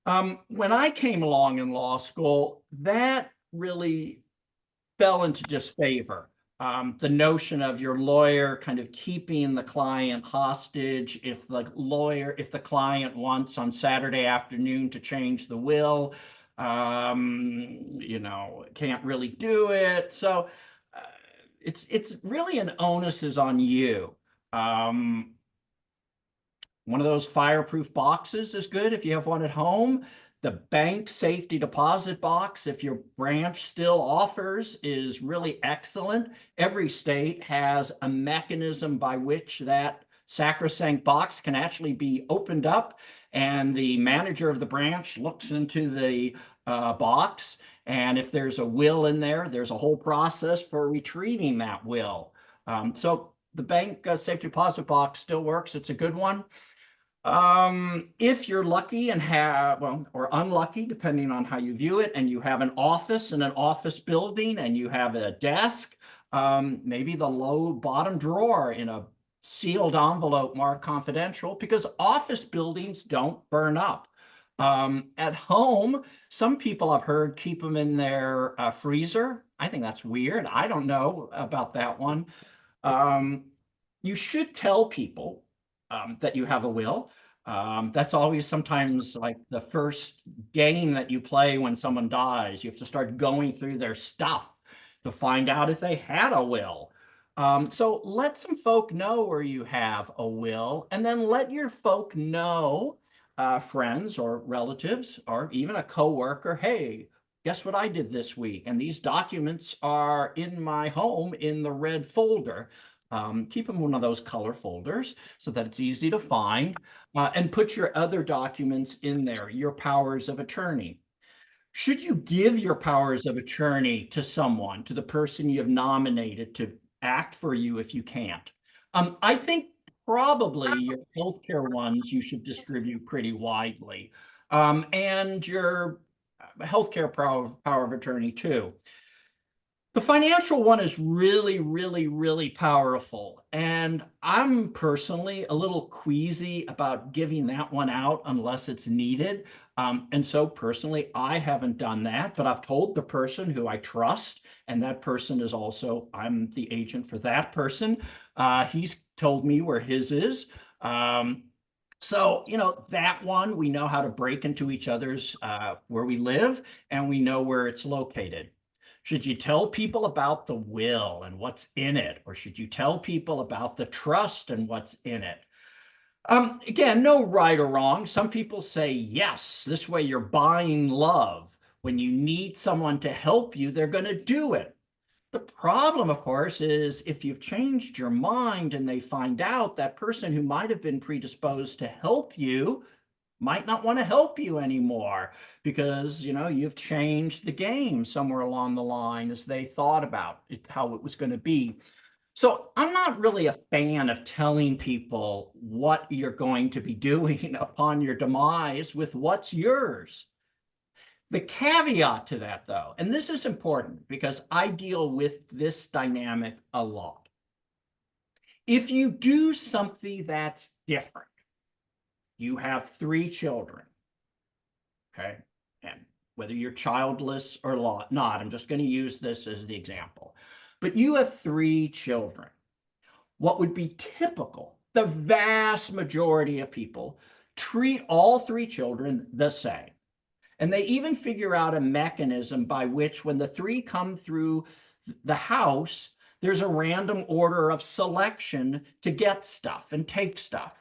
When I came along in law school, that really fell into disfavor. The notion of your lawyer kind of keeping the client hostage if the client wants on Saturday afternoon to change the will, you know, can't really do it. So it's really an onus is on you. One of those fireproof boxes is good if you have one at home. The bank safety deposit box, if your branch still offers, is really excellent. Every state has a mechanism by which that sacrosanct box can actually be opened up, and the manager of the branch looks into the box, and if there's a will in there, there's a whole process for retrieving that will. So the bank safety deposit box still works. It's a good one. If you're lucky and have, well, or unlucky, depending on how you view it, and you have an office in an office building and you have a desk, maybe the low bottom drawer in a sealed envelope marked confidential, because office buildings don't burn up. At home, some people I've heard keep them in their freezer. I think that's weird. I don't know about that one. You should tell people that you have a will. That's always sometimes like the first game that you play when someone dies. You have to start going through their stuff to find out if they had a will. So let some folk know where you have a will, and then let your folk know, friends or relatives, or even a coworker, hey, guess what I did this week? And these documents are in my home in the red folder. Keep them in one of those color folders so that it's easy to find, and put your other documents in there, your powers of attorney. Should you give your powers of attorney to someone, to the person you have nominated to act for you if you can't? I think probably your healthcare ones you should distribute pretty widely, and your healthcare power of attorney too. The financial one is really, really, really powerful. And I'm personally a little queasy about giving that one out unless it's needed. And so personally, I haven't done that, but I've told the person who I trust, and that person is also, I'm the agent for that person. He's told me where his is. So, you know, that one, we know how to break into each other's, where we live, and we know where it's located. Should you tell people about the will and what's in it? Or should you tell people about the trust and what's in it? Again, no right or wrong. Some people say, yes, this way you're buying love. When you need someone to help you, they're going to do it. The problem, of course, is if you've changed your mind and they find out, that person who might have been predisposed to help you might not want to help you anymore because, you've changed the game somewhere along the line as they thought about it, how it was going to be. So I'm not really a fan of telling people what you're going to be doing upon your demise with what's yours. The caveat to that, though, and this is important because I deal with this dynamic a lot. If you do something that's different, you have 3 children, okay? And whether you're childless or not, I'm just going to use this as the example. But you have 3 children. What would be typical, the vast majority of people treat all 3 children the same. And they even figure out a mechanism by which when the 3 come through the house, there's a random order of selection to get stuff and take stuff.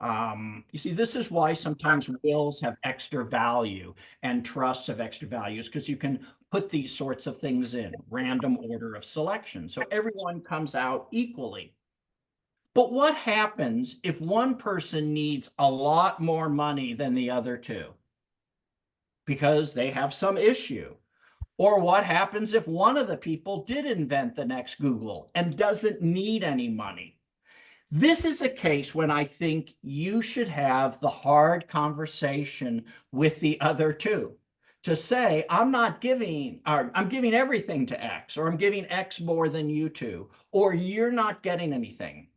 You see, this is why sometimes wills have extra value and trusts have extra values, because you can put these sorts of things in, random order of selection. So everyone comes out equally. But what happens if one person needs a lot more money than the other 2? Because they have some issue. Or what happens if one of the people did invent the next Google and doesn't need any money? This is a case when I think you should have the hard conversation with the other 2 to say, I'm giving everything to X, or I'm giving X more than you 2, or you're not getting anything.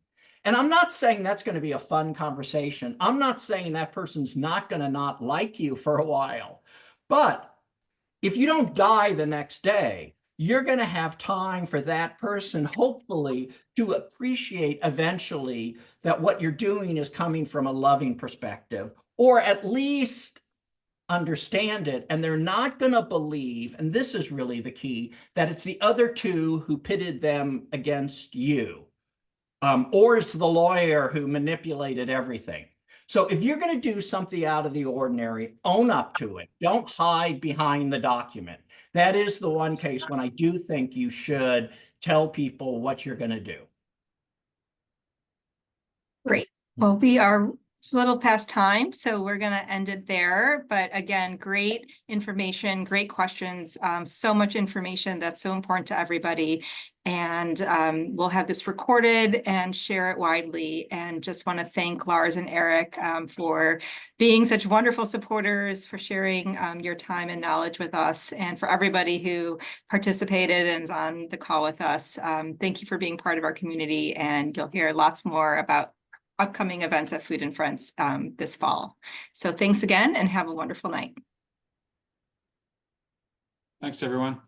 And I'm not saying that's going to be a fun conversation. I'm not saying that person's not going to not like you for a while. But if you don't die the next day, you're going to have time for that person, hopefully, to appreciate eventually that what you're doing is coming from a loving perspective, or at least understand it. And they're not going to believe, and this is really the key, that it's the other 2 who pitted them against you, or it's the lawyer who manipulated everything. So if you're going to do something out of the ordinary, own up to it. Don't hide behind the document. That is the one case when I do think you should tell people what you're going to do.
Great. Well, we are a little past time, so we're going to end it there. But again, great information, great questions, so much information that's so important to everybody. And we'll have this recorded and share it widely. And just want to thank Lars and Eric for being such wonderful supporters, for sharing your time and knowledge with us, and for everybody who participated and is on the call with us. Thank you for being part of our community, and you'll hear lots more about upcoming events at Food and Friends this fall. So thanks again and have a wonderful night.
Thanks, everyone.